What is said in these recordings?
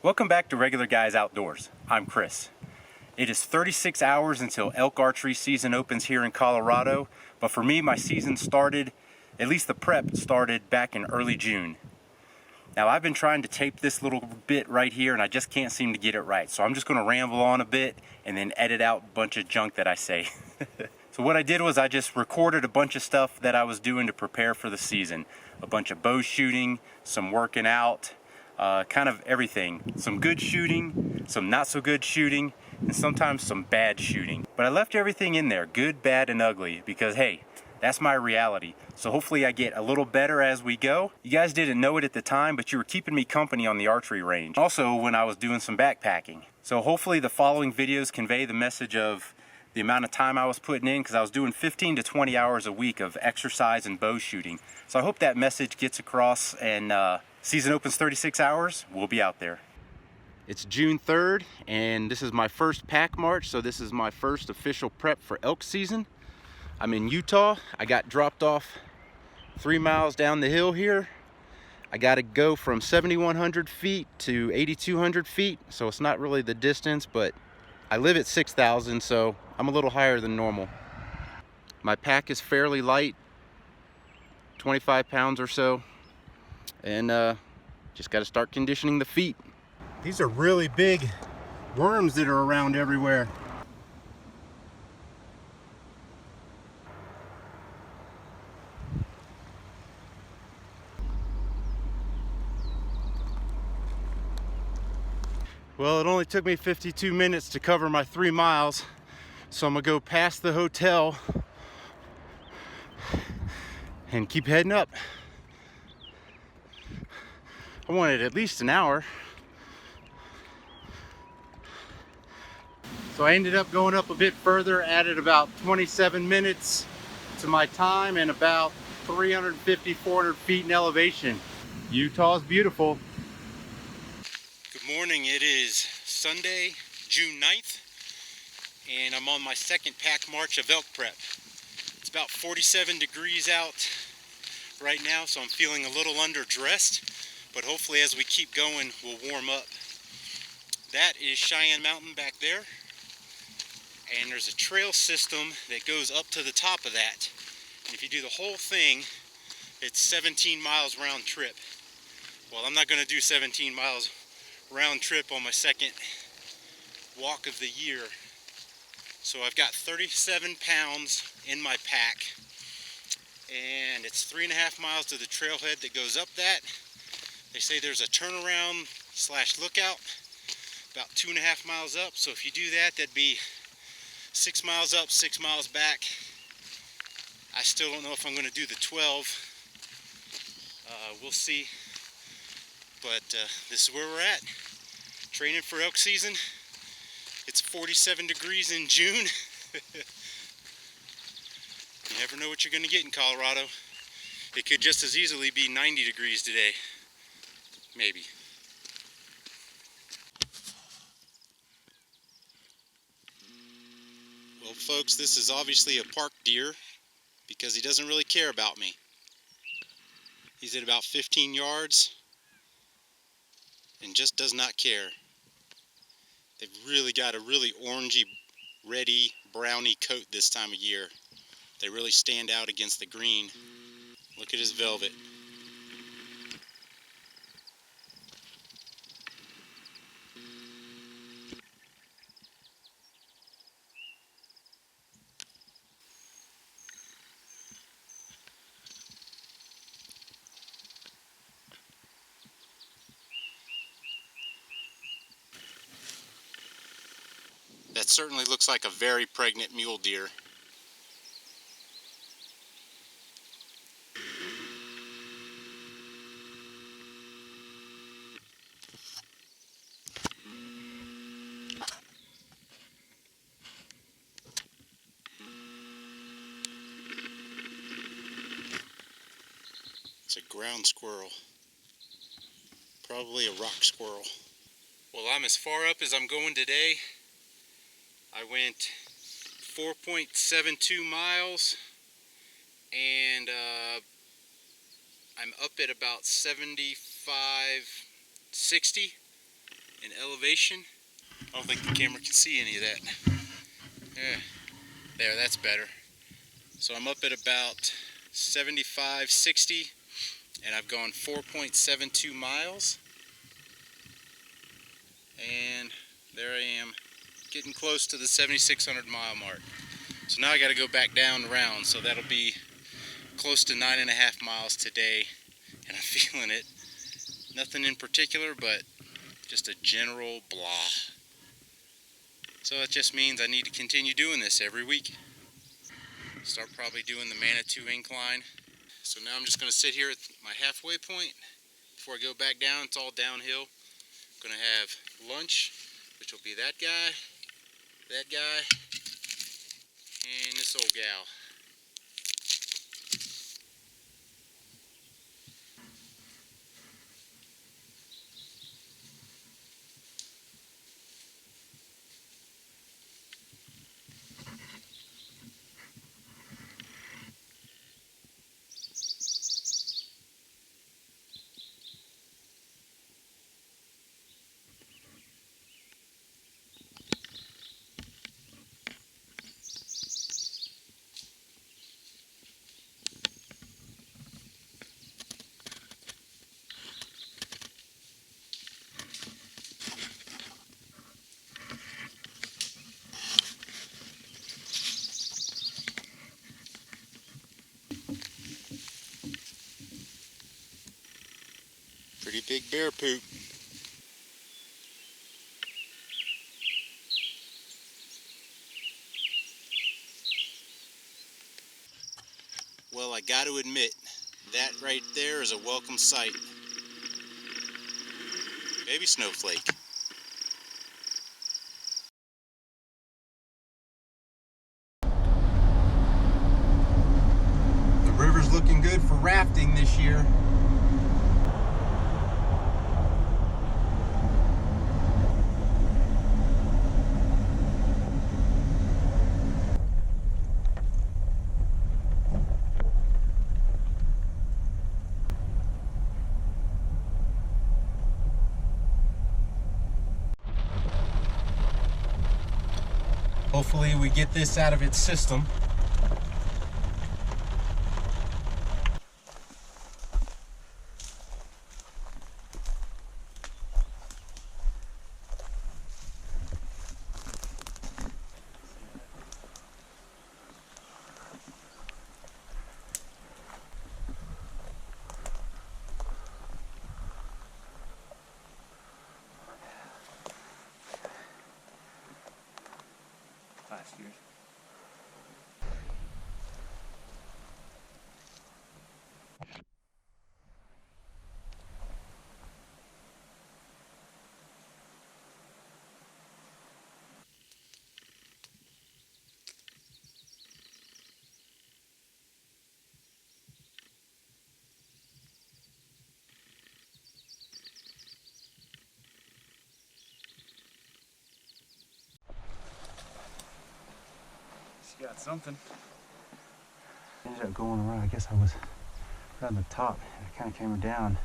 Welcome back to Regular Guys Outdoors. I'm Chris. It is 36 hours until elk archery season opens here in Colorado, but for me, my season started, at least the prep started back in early June. Now I've been trying to tape this little bit right here and I just can't seem to get it right. So I'm just gonna ramble on a bit and then edit out a bunch of junk that I say. So what I did was I just recorded a bunch of stuff that I was doing to prepare for the season. A bunch of bow shooting, some working out, kind of everything. Some good shooting, some not so good shooting, and sometimes some bad shooting. But I left everything in there, good, bad, and ugly, because hey, that's my reality. So hopefully I get a little better as we go. You guys didn't know it at the time, but you were keeping me company on the archery range. Also when I was doing some backpacking. So hopefully the following videos convey the message of the amount of time I was putting in, because I was doing 15 to 20 hours a week of exercise and bow shooting. So I hope that message gets across, and season opens 36 hours, we'll be out there. It's June 3rd, and this is my first pack march, so this is my first official prep for elk season. I'm in Utah. I got dropped off 3 miles down the hill here. I got to go from 7,100 feet to 8,200 feet, so it's not really the distance, but I live at 6,000, so I'm a little higher than normal. My pack is fairly light, 25 pounds or so, and just got to start conditioning the feet. These are really big worms that are around everywhere. Well, it only took me 52 minutes to cover my 3 miles, so I'm gonna go past the hotel and keep heading up. I wanted at least an hour. So I ended up going up a bit further, added about 27 minutes to my time and about 350, 400 feet in elevation. Utah's beautiful. Good morning, it is Sunday, June 9th, and I'm on my second pack march of elk prep. It's about 47 degrees out right now, so I'm feeling a little underdressed, but hopefully as we keep going, we'll warm up. That is Cheyenne Mountain back there, and there's a trail system that goes up to the top of that. And if you do the whole thing, it's 17 miles round trip. Well, I'm not going to do 17 miles round trip on my second walk of the year. So I've got 37 pounds in my pack, and it's 3.5 miles to the trailhead that goes up that. They say there's a turnaround / lookout about 2.5 miles up, so if you do that, that'd be 6 miles up, 6 miles back. I still don't know if I'm going to do the 12. We'll see. But this is where we're at. Training for elk season. It's 47 degrees in June. You never know what you're going to get in Colorado. It could just as easily be 90 degrees today. Maybe. Well, folks, this is obviously a park deer because he doesn't really care about me. He's at about 15 yards and just does not care. They've really got a really orangey, reddy, browny coat this time of year. They really stand out against the green. Look at his velvet. That certainly looks like a very pregnant mule deer. It's a ground squirrel. Probably a rock squirrel. Well, I'm as far up as I'm going today. I went 4.72 miles, and I'm up at about 75, 60 in elevation. I don't think the camera can see any of that. Yeah, there, that's better. So I'm up at about 75, 60, and I've gone 4.72 miles. And there I am, getting close to the 7,600 mile mark. So now I got to go back down around, so that'll be close to 9.5 miles today, and I'm feeling it. Nothing in particular, but just a general blah. So it just means I need to continue doing this every week. Start probably doing the Manitou incline. So now I'm just going to sit here at my halfway point. Before I go back down, it's all downhill. I'm going to have lunch, which will be that guy, and this old gal. Pretty big bear poop. Well, I got to admit, that right there is a welcome sight. Baby snowflake. The river's looking good for rafting this year. Hopefully we get this out of its system. Last year's. She got something. Ended up going around. I guess I was right on the top. And I kind of came down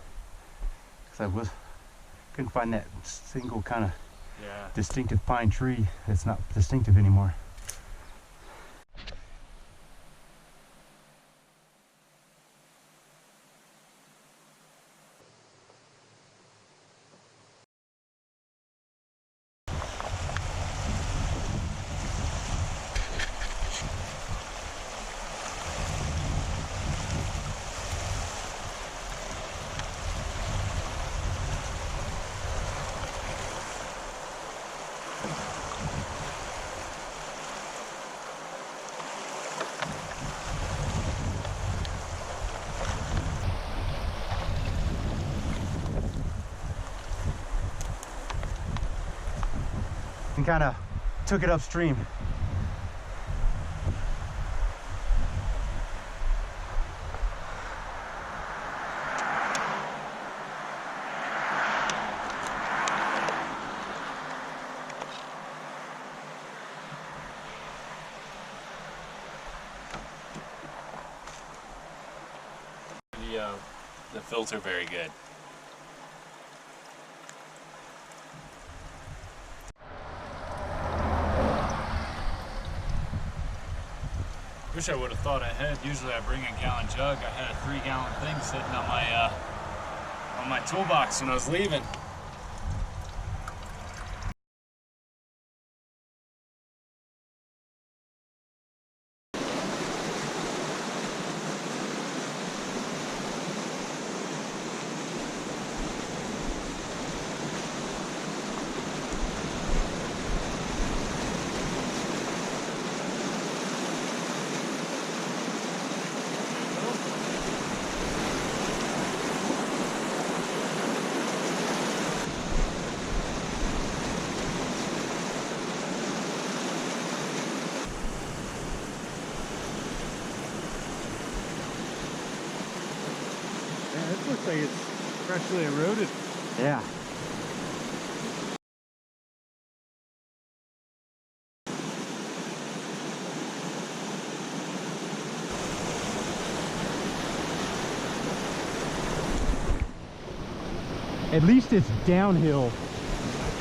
because couldn't find that single kind of distinctive pine tree that's not distinctive anymore. And kind of took it upstream. The filter very good. Wish I would have thought ahead. Usually I bring a gallon jug. I had a 3-gallon thing sitting on my toolbox when I was leaving. Yeah, this looks like it's freshly eroded. Yeah. At least it's downhill.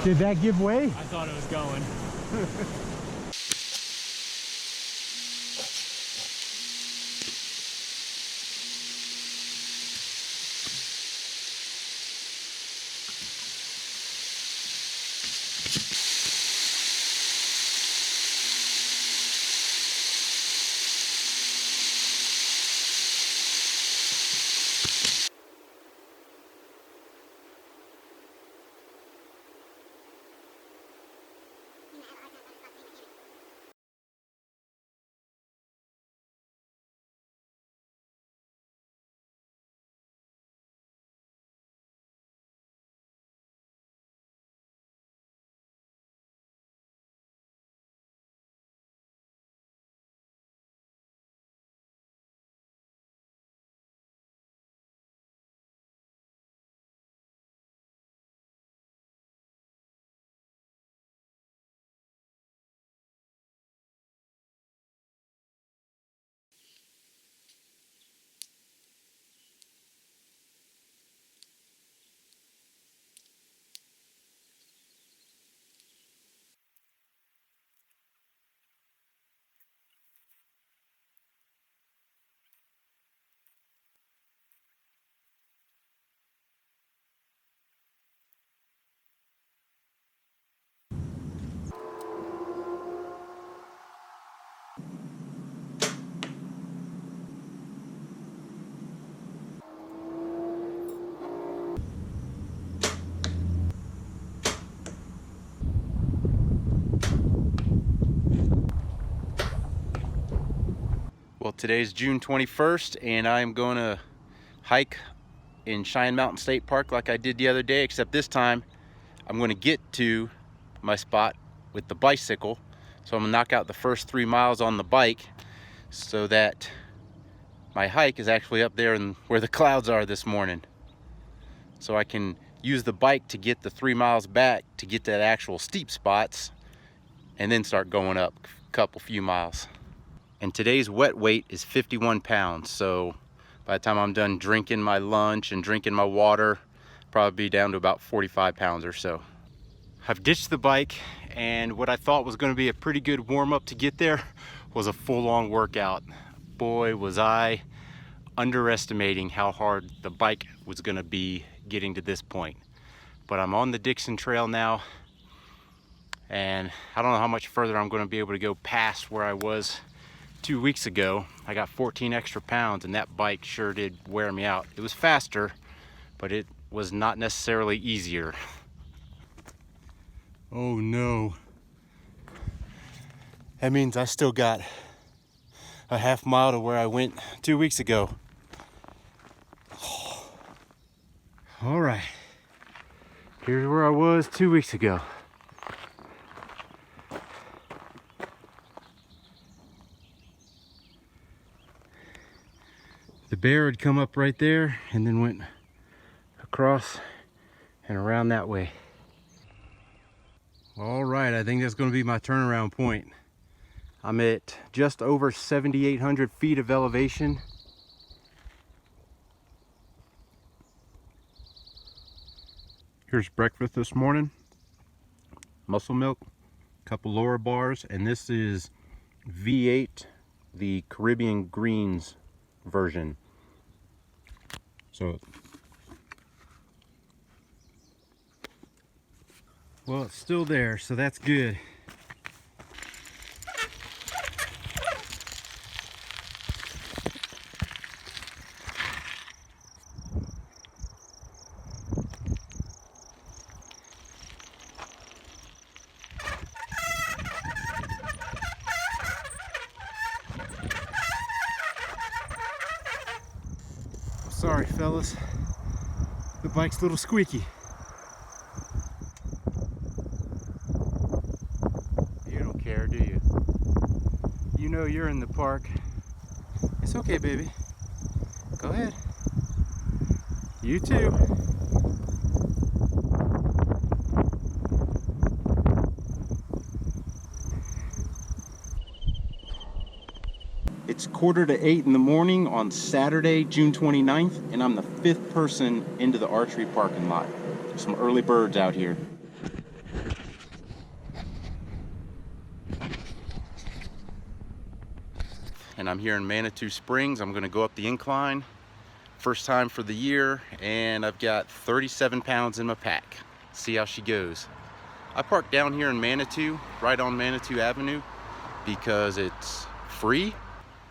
Did that give way? I thought it was going. Well, today's June 21st, and I'm going to hike in Cheyenne Mountain State Park like I did the other day, except this time I'm going to get to my spot with the bicycle. So I'm going to knock out the first 3 miles on the bike so that my hike is actually up there and where the clouds are this morning. So I can use the bike to get the 3 miles back to get to the actual steep spots and then start going up a few miles. And today's wet weight is 51 pounds. So by the time I'm done drinking my lunch and drinking my water, probably be down to about 45 pounds or so. I've ditched the bike, and what I thought was going to be a pretty good warm-up to get there was a full-on workout. Boy, was I underestimating how hard the bike was going to be getting to this point. But I'm on the Dixon Trail now, and I don't know how much further I'm going to be able to go past where I was 2 weeks ago. I got 14 extra pounds, and that bike sure did wear me out. It was faster, but it was not necessarily easier. Oh no. That means I still got a half mile to where I went 2 weeks ago. All right. Here's where I was 2 weeks ago. The bear had come up right there and then went across and around that way. All right, I think that's going to be my turnaround point. I'm at just over 7,800 feet of elevation. Here's breakfast this morning. Muscle milk, a couple lower bars, and this is V8 the Caribbean Greens version. So, well, it's still there, so that's good. Sorry, fellas. The bike's a little squeaky. You don't care, do you? You know you're in the park. It's okay, baby. Go ahead. You too. It's 7:45 in the morning on Saturday, June 29th, and I'm the 5th person into the archery parking lot. There's some early birds out here. And I'm here in Manitou Springs. I'm gonna go up the incline. First time for the year, and I've got 37 pounds in my pack. See how she goes. I parked down here in Manitou, right on Manitou Avenue, because it's free.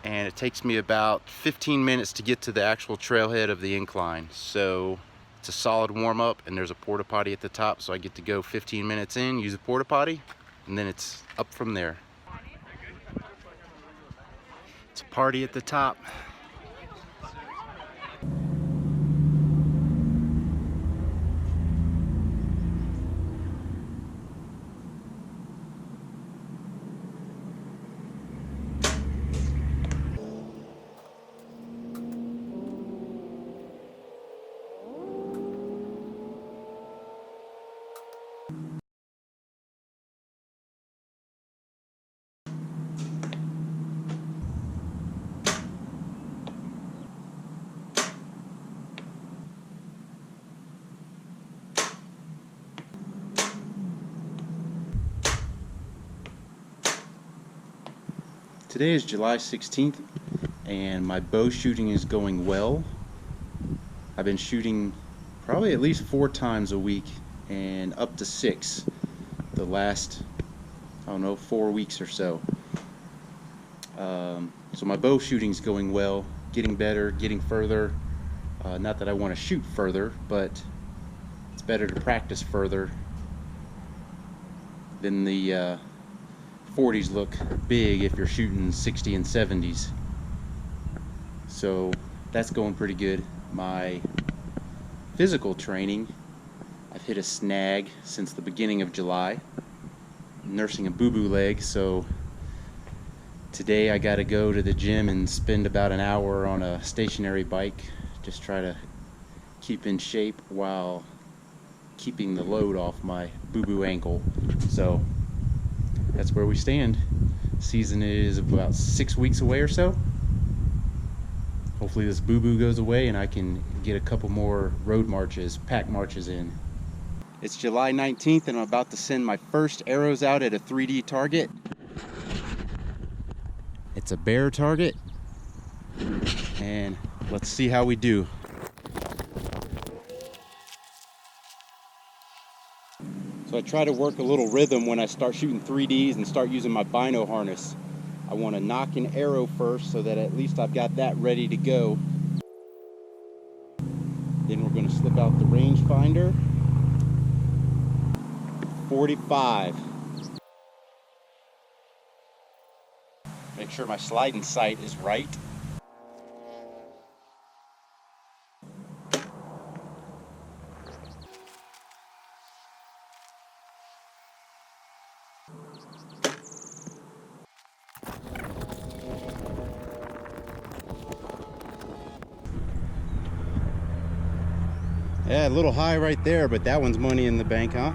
And it takes me about 15 minutes to get to the actual trailhead of the incline. So it's a solid warm up, and there's a porta potty at the top, so I get to go 15 minutes in, use a porta potty, and then it's up from there. It's a party at the top. Today is July 16th, and my bow shooting is going well. I've been shooting probably at least 4 times a week, and up to 6 the last, I don't know, 4 weeks or so. So my bow shooting is going well, getting better, getting further. Not that I want to shoot further, but it's better to practice further than the 40s look big if you're shooting 60 and 70s. So that's going pretty good. My physical training, I've hit a snag since the beginning of July. I'm nursing a boo-boo leg, so today I got to go to the gym and spend about an hour on a stationary bike, just try to keep in shape while keeping the load off my boo-boo ankle. So that's where we stand. Season is about 6 weeks away or so. Hopefully this boo-boo goes away and I can get a couple more road marches, pack marches in. It's July 19th and I'm about to send my first arrows out at a 3D target. It's a bear target, and let's see how we do. So I try to work a little rhythm when I start shooting 3Ds and start using my bino harness. I want to knock an arrow first so that at least I've got that ready to go. Then we're going to slip out the rangefinder. 45. Make sure my sliding sight is right. Yeah, a little high right there, but that one's money in the bank, huh?